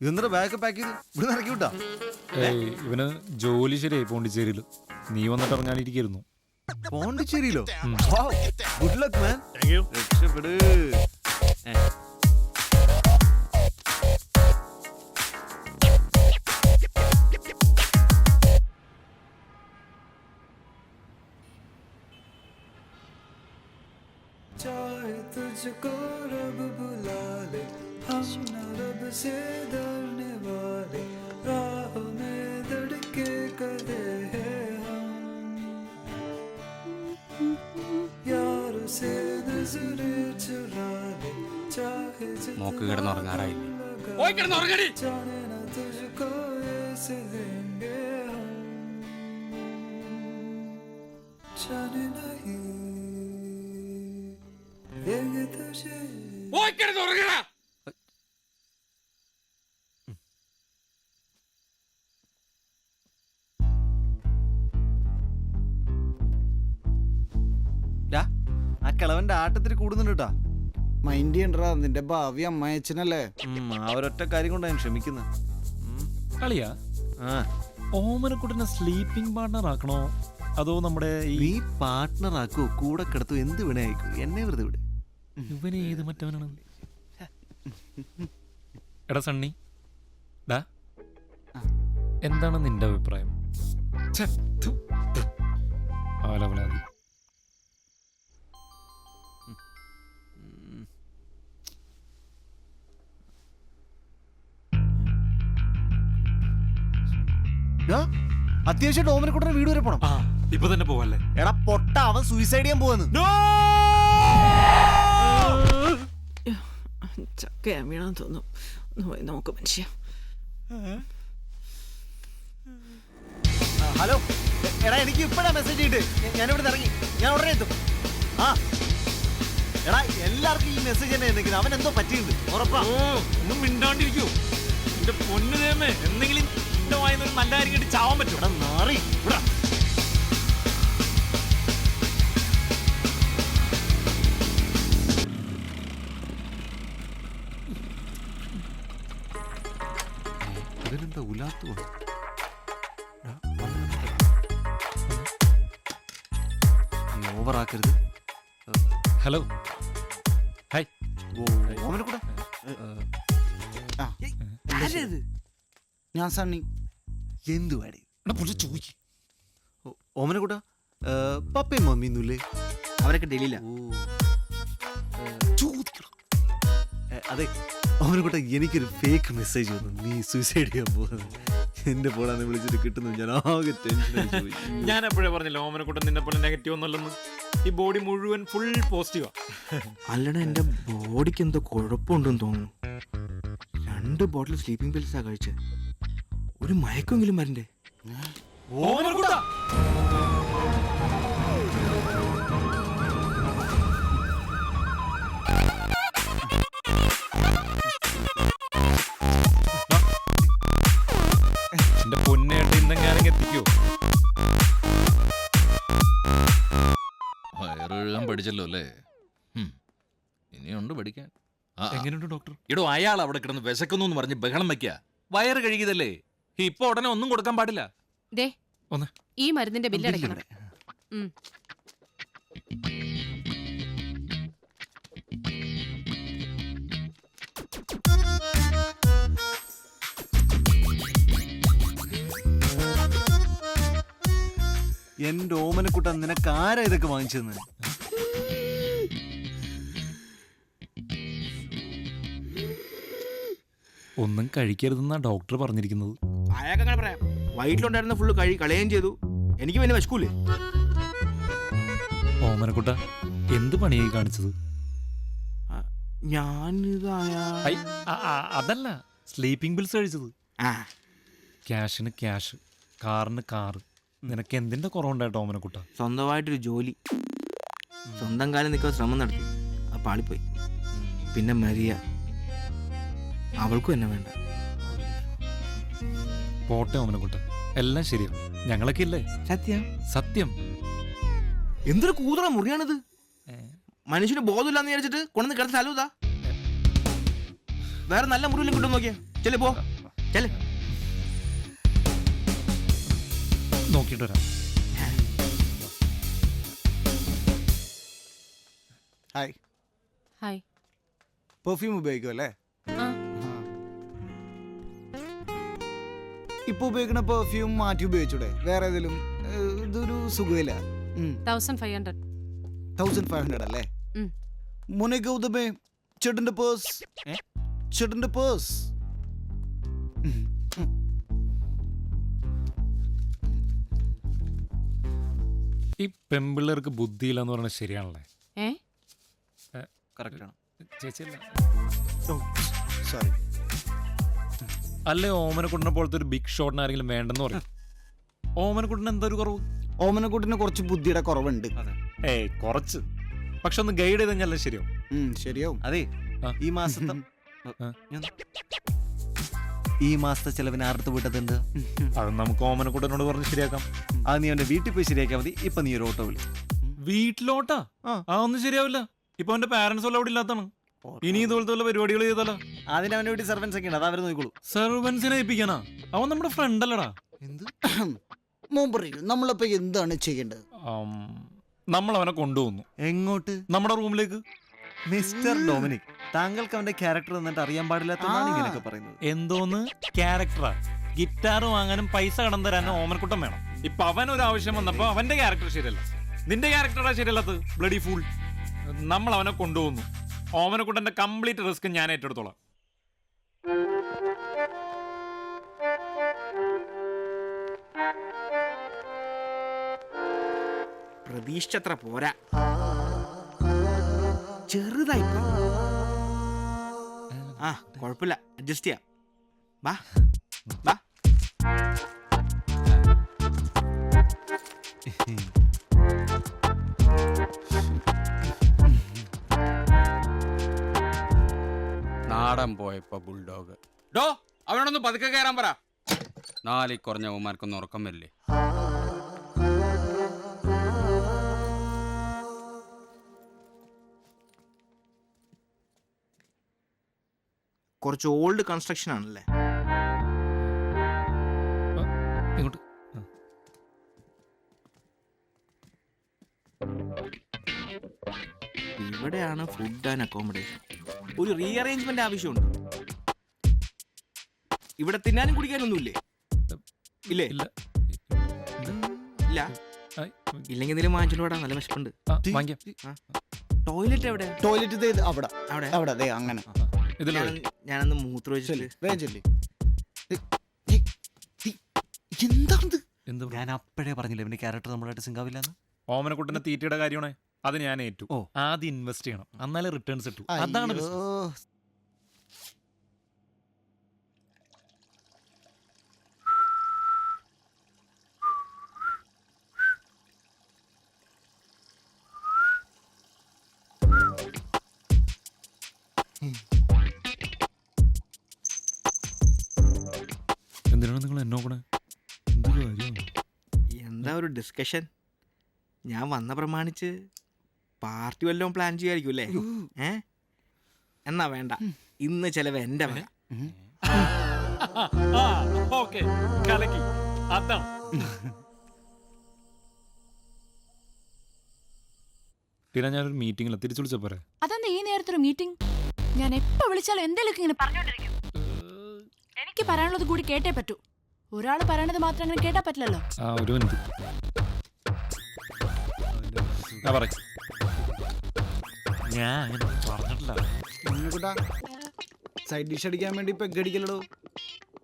ഇതെന്താ bag pack ചെയ്ത് ഇവിടെ ഇറക്കി വിട്ടാ? ഇവന് ജോലി ശരിയായി പോണ്ടിച്ചേരിയില്. നീ വന്നിട്ട് ഇറങ്ങാനിരിക്കുന്നു. പോണ്ടിച്ചേരിയിലോ? ഗുഡ് ലക്ക് മാൻ. രക്ഷപ്പെട്. चाहे तुझको रब बुला ले, हम न रब से डरने वाले, राह में धड़के कदे हैं हम, यार से नजरें चुरा ले, चाहे जितना जाने ना तुझको ऐसे देंगे हम, जाने नहीं देंगे तुझे। ആ കിളവന്റെ ആട്ടത്തിന് കൂടുന്നുണ്ട് കേട്ടാ. മൈൻഡ് ചെയ്യണ്ടാ, നിന്റെ ഭാവി അമ്മായച്ചനല്ലേ. ആ ഒരൊറ്റ കാര്യം കൊണ്ട് ഞാൻ ക്ഷമിക്കുന്നത്. കളിയാ ഓമനക്കുട്ടനെ സ്ലീപ്പിംഗ് പാർട്ണർ ആക്കണോ അതോ നമ്മുടെ നീ പാർട്ട്ണർ ആക്കോ കൂടെ കിടത്തോ എന്ത് വേണേ അയക്കോ, എന്നെ വെറുതെ വിട്. ഇവന് ഏത് മറ്റവനാണ്? എടാ സണ്ണി, ഡാ എന്താണ് നിന്റെ അഭിപ്രായം? ആലവലാതി. അത്യാവശ്യം ഓമനക്കുട്ടനെ വീട് വരെ പോണം. ഇപ്പൊ തന്നെ പോവല്ലേ? എടാ പൊട്ട, അവൻ സൂയിസൈഡ് ചെയ്യാൻ പോവാന്ന്. ചക്കയാ വീണെന്ന് തോന്നുന്നു. ഒന്ന് പോയി നോക്ക് മനുഷ്യ. ഹലോ എടാ, എനിക്ക് ഇപ്പഴാ മെസ്സേജ് ചെയ്തിട്ട് ഞാനിവിടെ ഇറങ്ങി. ഞാൻ ഉടനെ എത്തും. ആ എടാ, എല്ലാവർക്കും ഈ മെസ്സേജ് തന്നെ എന്തെങ്കിലും അവൻ എന്തോ പറ്റിയിട്ടുണ്ട് ഉറപ്പാ. ഒന്നും മിണ്ടാണ്ടിരിക്കൂ. എന്റെ പൊന്നു ദേമേ, എന്തെങ്കിലും നല്ല കാര്യം കേട്ട് ചാവാൻ പറ്റും. എടാ നാറി ഇവിടെ. അതിനെന്താ ഉലാത്തു? ഓവറാക്കരുത്. Hello, hi. ഓമനക്കുട്ട ഞാൻ സണ്ണി. എന്തുവാടി ഓമനക്കുട്ട? പപ്പയും മമ്മിയൊന്നുമില്ലേ? അവരൊക്കെ ഡൽഹിയിലാ. അതെ ഓമനക്കുട്ട, എനിക്കൊരു ഫേക്ക് മെസ്സേജ് വന്നു, നീ സൂയിസൈഡ് ചെയ്യാൻ പോകുന്നത്. എന്റെ പോളാന്ന് വിളിച്ചിട്ട് കിട്ടുന്നു. ഞാൻ ആകെ ടെൻഷൻ. ഞാൻ എപ്പോഴേ പറഞ്ഞില്ല ഓമനക്കുട്ടൻ നിന്നെ പോലെ നെഗറ്റീവ് ഒന്നുമല്ലെന്ന്. ഈ ബോഡി മുഴുവൻ ഫുൾ പോസിറ്റീവാ. അല്ലടാ, എന്റെ ബോഡിക്ക് എന്തോ കുഴപ്പമുണ്ടെന്ന് തോന്നുന്നു. 2 ബോട്ടിൽ സ്ലീപ്പിംഗ് പിൽസാ കഴിച്ചത്. ഒരു മയക്കെങ്കിലും വരണ്ടേ? എന്റെ പൊന്നേട്ട് ഇന്നെങ്ങാനെങ്കിൽ എത്തിക്കോ. വയറെഴുകാൻ പഠിച്ചല്ലോ അല്ലേ? ഇനിയുണ്ട് പഠിക്കാൻ. എങ്ങനെയുണ്ട് ഡോക്ടർ? ഇടോ, അയാൾ അവിടെ കിടന്ന് വിശക്കുന്നു എന്ന് പറഞ്ഞ് ബഹളം വെക്കുക. വയറ് കഴുകിയതല്ലേ, ഇപ്പൊ ഉടനെ ഒന്നും കൊടുക്കാൻ പാടില്ല. ഒന്ന് ഈ മരുന്നിന്റെ ബില്ല് അടയ്ക്കണം. എന്റെ ഓമനക്കുട്ട, നിനക്ക് ആരാ ഇതൊക്കെ വാങ്ങിച്ചെന്ന്? ഒന്നും കഴിക്കരുതെന്നാ ഡോക്ടർ പറഞ്ഞിരിക്കുന്നത്. അയാൾക്ക് അങ്ങനെ പറയാം. വയറ്റിലുണ്ടായിരുന്ന ഫുള്ള് കളയുകയും ചെയ്തു. എനിക്ക് പിന്നെ വിശക്കൂലേ? ഓമനക്കുട്ട, എന്ത് പണിയായി കാണിച്ചത്? അതല്ല, സ്ലീപ്പിംഗ് പിൽസ് കഴിച്ചത്. ക്യാഷിന് ക്യാഷ്, കാറിന് കാറ്. നിനക്ക് എന്തിന്റെ കുറവുണ്ടായിട്ടോ ഓമനക്കുട്ട? സ്വന്തമായിട്ടൊരു ജോലി, സ്വന്തം കാലം നിൽക്കാൻ ശ്രമം നടത്തി, ആ പാളിപ്പോയി. പിന്നെ മരിയ, അവൾക്കും എന്നെ വേണ്ട. പോട്ടെ ഓമനക്കുട്ട, എല്ലാം ശരിയാവും. ഞങ്ങളൊക്കെ ഇല്ലേ? സത്യം സത്യം. എന്തൊരു കൂതറ മുറിയാണിത്. മനുഷ്യന് ബോധമില്ലാന്ന് വിചാരിച്ചിട്ട് കൊണ്ടുവന്ന് കിടന്ന സ്ഥലം ഇതാ. വേറെ നല്ല മുറിയിലും കിട്ടും നോക്കിയാ. ചെല്ലേ പോ. ചെല്. നോക്കിയിട്ട് വരാം. ഹായ്. ഹായ്. പെർഫ്യൂം ഉപയോഗിക്കും അല്ലേ? ആ. ഇപ്പൊ ഉപയോഗിക്കുന്ന പെർഫ്യൂം മാറ്റി ഉപയോഗിച്ചൂടെ? വേറെ ഏതെങ്കിലും ഇതൊരു സുഖമില്ല. 1500. 1500 അല്ലേ? ഉം. മോനെ ഗൗതമേ, ചേട്ടന്റെ പേഴ്സ്. ചേട്ടന്റെ പേഴ്സ്. ഈ പെമ്പിള്ളേർക്ക് ബുദ്ധിയില്ലെന്ന് പറഞ്ഞാൽ ശരിയാണല്ലേ? ഏ? കറക്റ്റ് ആണ്. ചേച്ചിയല്ല. സോറി. അല്ലേ ഓമനക്കുട്ടനെ പോലത്തെ ഒരു ബിഗ് ഷോട്ടിന് ആരെങ്കിലും വേണ്ടെന്ന് പറയും. ഓമനക്കുട്ടന് എന്താ ഒരു കുറവ്? ഓമനക്കുട്ടിന് കുറച്ച് ബുദ്ധിയുടെ കുറവുണ്ട്. ഏയ് കുറച്ച്. പക്ഷെ ഒന്ന് ഗൈഡ് ചെയ്ത് കഴിഞ്ഞാലേ ശരിയാവും. ശരിയാവും. അതെ, ആ. ഈ മാസത്തെ ആ. ഈ മാസത്തെ ചെലവിന് ആരുടെ വീട്ടത്തുണ്ട്? അത് നമുക്ക് ഓമനക്കുട്ടനോട് പറഞ്ഞ് ശരിയാക്കാം. അത് നീ അവന്റെ വീട്ടിൽ പോയി ശരിയാക്കിയാൽ മതി. ഇപ്പൊ നീ ഒരു ഓട്ടോ വിളി. വീട്ടിലോട്ടാ? ഒന്നും ശരിയാവില്ല. ഇപ്പൊ അവന്റെ പാരന്റ്സ് എല്ലാം അവിടെ ഇല്ലാത്താണ്. ഇനി ഇതുപോലത്തെ വല്ല പരിപാടികൾ ചെയ്താലോ? അതിന് അവന്റെ വീട്ടിൽ സർവൻസ് ഒക്കെ ഉണ്ട്, അത് അവർ നോക്കിക്കോളൂ. സെർവൻസിനെ ഏൽപ്പിക്കാനാ? അവൻ നമ്മുടെ ഫ്രണ്ട് അല്ലടാ. എന്ത്? മോൻ പറയൂ, നമ്മളിപ്പോ എന്താണ് ചെയ്യേണ്ടത്? നമ്മൾ അവനെ കൊണ്ടുപോകുന്നു. എങ്ങോട്ട്? നമ്മുടെ റൂമിലേക്ക്. മിസ്റ്റർ ഡൊമിനിക്, താങ്കൾക്ക് അവന്റെ ക്യാരക്ടർ എന്നിട്ട് അറിയാൻ പാടില്ലാത്തതാണ് ഇങ്ങനെയൊക്കെ പറയുന്നത്. എന്തോന്ന് ക്യാരക്ടറാ? ഗിറ്റാർ വാങ്ങാനും പൈസ കടം തരാനും ഓമനക്കുട്ടം വേണം. ഇപ്പൊ അവൻ ഒരു ആവശ്യം വന്നപ്പോ അവന്റെ ക്യാരക്ടർ ശരിയല്ല, നിന്റെ ക്യാരക്ടറാ ശരിയല്ലാത്തത്. Bloody fool. നമ്മൾ അവനെ കൊണ്ടുപോകുന്നു. ഓമനക്കുട്ടന്റെ കംപ്ലീറ്റ് റിസ്ക് ഞാൻ ഏറ്റെടുത്തോളാം. പ്രതീക്ഷിച്ചത്ര പോരാ, ചെറുതായി. ആ കുഴപ്പമില്ല, അഡ്ജസ്റ്റ് ചെയ്യാം. വാ വാ. നാടൻ പോയപ്പോ ബുൾഡോഗ്. ഡോ അവനോടൊന്ന് പതുക്കെ കയറാൻ പറ. നാലിൽ കുറഞ്ഞ ഉമാർക്കൊന്നും ഉറക്കം വരില്ലേ? കുറച്ച് ഓൾഡ് കൺസ്ട്രക്ഷൻ ആണല്ലേ? ഇങ്ങോട്ട്. ഇവിടെയാണ് ഫുഡ് ആൻഡ് അക്കോമഡേഷൻ. ഒരു റീഅറേഞ്ച്മെന്റ് ആവശ്യമുണ്ട്. ഇവിടെ തിന്നാനും കുടിക്കാനൊന്നും ഇല്ലേ? ഇല്ലേ? ഇല്ല. ഇല്ല. ഇല്ലെങ്കിൽ എന്തെങ്കിലും വാങ്ങിച്ചോണ്ട് പോടാ, നല്ല വിശപ്പുണ്ട്. വാങ്ങിക്കാം. ടോയ്ലറ്റ് എവിടെ? ടോയ്ലറ്റ് അവിടെ അവിടെ അവിടെ അതെ അങ്ങനെ. ഇതിൽ ഞാനൊന്ന് മൂത്ര വെച്ചിട്ട്. വേഗം ചെല്ലി. എന്താണിത്? എന്ത്? ഞാൻ അപ്പോഴേ പറഞ്ഞില്ല ഇവന്റെ ക്യാരക്ടർ നമ്മളായിട്ട് സിങ്കാവില്ലെന്ന്. ഓമനക്കുട്ടന്റെ തീറ്റയുടെ കാര്യമാണ്. അത് ഞാൻ ഏറ്റു. ഓ. ആദ്യം ഇൻവെസ്റ്റ് ചെയ്യണം, എന്നാലേ റിട്ടേൺസ് കിട്ടൂ. അതാണ് അയ്യോ. business. എന്തിനാണ് നിങ്ങൾ എന്നോക്കണേ? എന്ത് കാര്യം? എന്താ ഒരു ഡിസ്കഷൻ? ഞാൻ വന്ന പ്രമാണിച്ച് പാർട്ടി വല്ലതും പ്ലാൻ ചെയ്യായിരിക്കും അല്ലേ? എന്നാ വേണ്ട, ഇന്ന് ചെലവ് എന്റെ വക. ഓക്കേ, കലക്കി. അതാണ്. പിന്നെ ഞാനൊരു മീറ്റിംഗിൽ തിരിച്ചു വിളിച്ച പോരെ? അതെന്താ ഈ നേരത്തൊരു മീറ്റിംഗ്? ഞാൻ എപ്പോ വിളിച്ചാലും എന്തെങ്കിലും ഇങ്ങനെ പറഞ്ഞോണ്ടിരിക്കും. എനിക്ക് പറയാനുള്ളത് കൂടി കേട്ടേ പറ്റൂ. ഒരാൾ പറയണത് മാത്രം അങ്ങനെ കേട്ടാ പറ്റില്ലല്ലോ. ഒരു മിനിറ്റ്. ഞാൻ അങ്ങനെ പറഞ്ഞിട്ടില്ല. സൈഡ് ഡിഷ് അടിക്കാൻ വേണ്ടി പെഗ് അടിക്കലോ?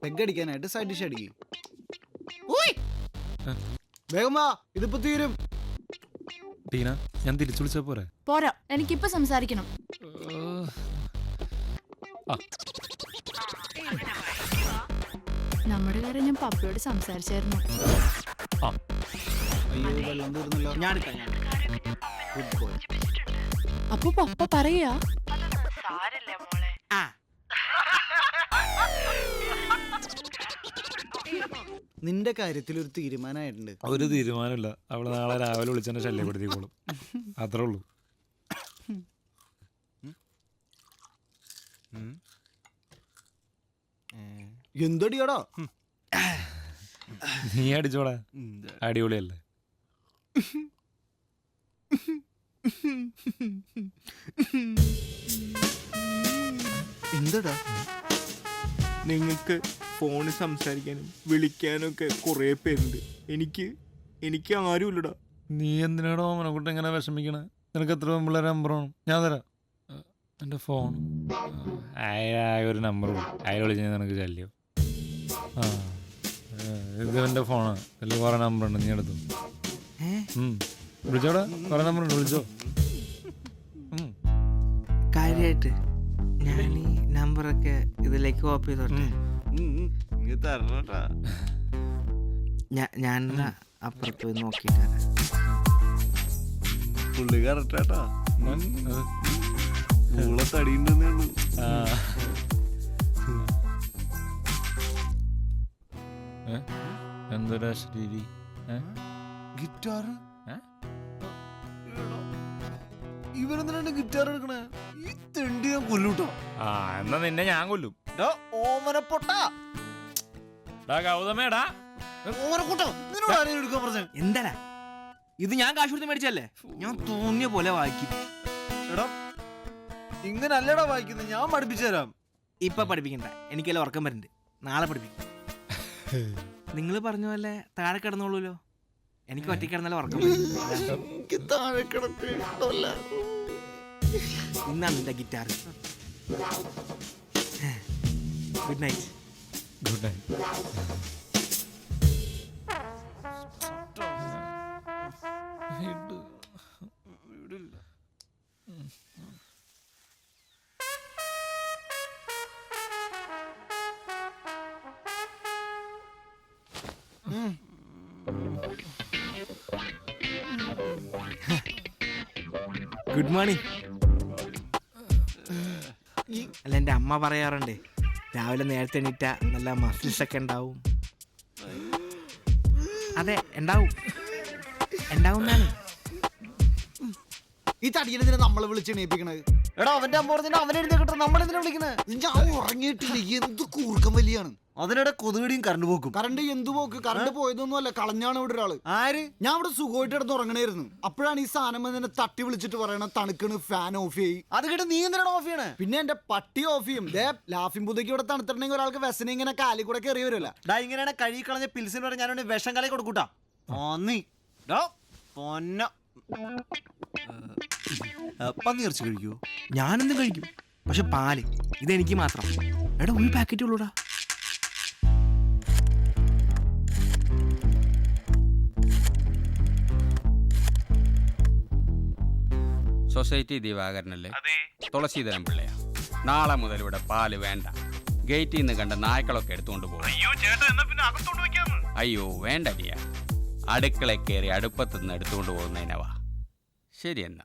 പെഗ് അടിക്കാനായിട്ട് സൈഡ് ഡിഷ് അടിക്കും. വേഗം വാ, ഇതിപ്പോ തീരും. ടീന, ഞാൻ തിരിച്ചു വിളിച്ച പോരെ? പോരാ, എനിക്കിപ്പോ സംസാരിക്കണം. നമ്മുടെ കാര്യം ഞാൻ പപ്പയോട് സംസാരിച്ചായിരുന്നു. അയ്യോ, വെള്ളം തീർന്നല്ലോ. ഞാനെടുക്കാം. Good boy. അപ്പൊ പപ്പ പറയാ ആ നിന്റെ കാര്യത്തിൽ ഒരു തീരുമാനമായിട്ടുണ്ട്. ഒരു തീരുമാനമില്ല. അവള് നാളെ രാവിലെ വിളിച്ചെന്നെ ശല്യപ്പെടുത്തിക്കോളും. അത്രേ ഉള്ളൂ. എന്തടിയാടാ? നീ അടിച്ചോടാ, അടിപൊളിയല്ലേ? എന്തടാ? നിങ്ങൾക്ക് ഫോണിൽ സംസാരിക്കാനും വിളിക്കാനും ഒക്കെ കുറേ പേരുണ്ട്. എനിക്ക് ആരുമില്ലടാ. നീ എന്തിനാടോ ഓമനക്കുട്ട ഇങ്ങനെ വിഷമിക്കണേ? നിനക്ക് എത്ര പിള്ളേരെ നമ്പർ വേണം? ഞാൻ തരാം. എൻ്റെ ഫോൺ ഒരു നമ്പർ അയാൾ വിളിച്ച് നിനക്ക് ശല്യോ? ആ ഇത് എൻ്റെ ഫോണാണ്. ഇതിൽ കുറേ നമ്പറുണ്ട്, നീ എടുത്തു. വിളിച്ചോടാ, കുറേ നമ്പറുണ്ട്, വിളിച്ചോ. കാര്യമായിട്ട് ഞാൻ ഈ നമ്പറൊക്കെ ഇതിലേക്ക് കോപ്പി ചെയ്തോട്ടെ. ഞാൻ അപ്പുറത്ത് പോയി നോക്കിയിട്ട് വരാം. പുള്ളി കറക്റ്റാട്ടാ, തടിയുണ്ടെന്നേ ഉള്ളൂ. എന്തൊരു ശരീരി ഗിറ്റാർ ഇവരെന്തിനാണ് ഗിറ്റാർ എടുക്കണേ? ഈ തെണ്ടി ഞാൻ കൊല്ലൂട്ടോ. ആ എന്നാ നിന്നെ ഞാൻ കൊല്ലും. ഓമനപ്പൊട്ടാ, ഗൗതമേടാ, ഓമനക്കൂട്ടോ, നിന്നോട് ആരെയും എടുക്കാൻ പറഞ്ഞേ? എന്താടാ ഇത്? ഞാൻ കാശ് കൊടുത്ത് മേടിച്ചല്ലേ? ഞാൻ തോന്നിയ പോലെ വായിക്കും. എടാ ഇങ്ങനെ അല്ലടാ വായിക്കുന്നത്, ഞാൻ പഠിപ്പിച്ചു തരാം. ഇപ്പൊ പഠിപ്പിക്കണ്ട, എനിക്കെല്ലാം ഉറക്കം വരുന്നുണ്ട്. നാളെ പഠിപ്പിക്കും. നിങ്ങൾ പറഞ്ഞ പോലെ താഴെ കിടന്നോളൂല്ലോ. എനിക്ക് ഒറ്റയ്ക്ക് കിടന്നാലും ഉറക്കം വരും. താഴെ കിടക്ക് ഇഷ്ടമല്ല. ഇന്നാണ് നിന്റെ guitar. Good night. Good night. Good morning. അല്ല, എൻ്റെ അമ്മ പറയാറുണ്ട് രാവിലെ നേരത്തെ എണീറ്റ നല്ല മസിൽസ് ഒക്കെ ഉണ്ടാവും. അതെ, ഉണ്ടാവും. ഈ തടിയനെതിരെ നമ്മളെ വിളിച്ച് എണീപ്പിക്കണത്? എടാ അവന്റെ അമ്മ പറഞ്ഞിട്ട് അവനെ എഴുതിക്കട്ടെ, നമ്മളെന്തിനാ വിളിക്കണേ? ഞാൻ ഉറങ്ങിയിട്ടില്ല. എന്ത് കൂർക്കം വലിയാണ്. അതിനിടെ കൊതുകടിയും കറണ്ട് പോക്കും. കറണ്ട് എന്തു പോക്ക്? കറണ്ട് പോയതൊന്നും അല്ല, കളഞ്ഞാണ് ഇവിടെ ഒരാള്. ആര്? ഞാൻ ഇവിടെ സുഖമായിട്ട് കിടന്ന് ഉറങ്ങണായിരുന്നു. അപ്പോഴാണ് ഈ സാധനം എന്നെ തട്ടി വിളിച്ചിട്ട് പറയണ തണുക്കണ്, ഫാൻ ഓഫ് ചെയ്യ്. അത് കേട്ട് നീ എന്തിനാണ് ഓഫ് ചെയ്യണേ? പിന്നെ എന്റെ പട്ടി ഓഫ് ചെയ്യും. ലാഫിംഗ് പുതയ്ക്ക് ഇവിടെ തണുത്തിട്ടുണ്ടെങ്കിൽ ഒരാൾക്ക് വ്യസനം ഇങ്ങനെ കാലിൽ കൂടെ കയറി വരുമല്ല. ഡാ ഇങ്ങനെയാണ് കഴുകി കളഞ്ഞ പിൽസിന് പറഞ്ഞ ഞാനോട് വിഷം കലക്കി കൊടുക്കൂട്ടാ. പന്നി ഇറച്ചി കഴിക്കൂ? ഞാനെന്തും കഴിക്കും, പക്ഷെ പാല് ഇതെനിക്ക് മാത്രം. എടാ ഒരു പാക്കറ്റ് ഉള്ളൂടാ. സൊസൈറ്റി ദിവാകരനല്ലേ? തുളസീധരൻ പിള്ളയാ. നാളെ മുതൽ ഇവിടെ പാല് വേണ്ട. ഗേറ്റിൽ നിന്ന് കണ്ട നായ്ക്കളൊക്കെ എടുത്തുകൊണ്ട് പോകും. അയ്യോ വേണ്ടടിയ, അടുക്കള കയറി അടുപ്പത്തുനിന്ന് എടുത്തുകൊണ്ട് പോകുന്നതിനവാ. ശരി എന്നാ.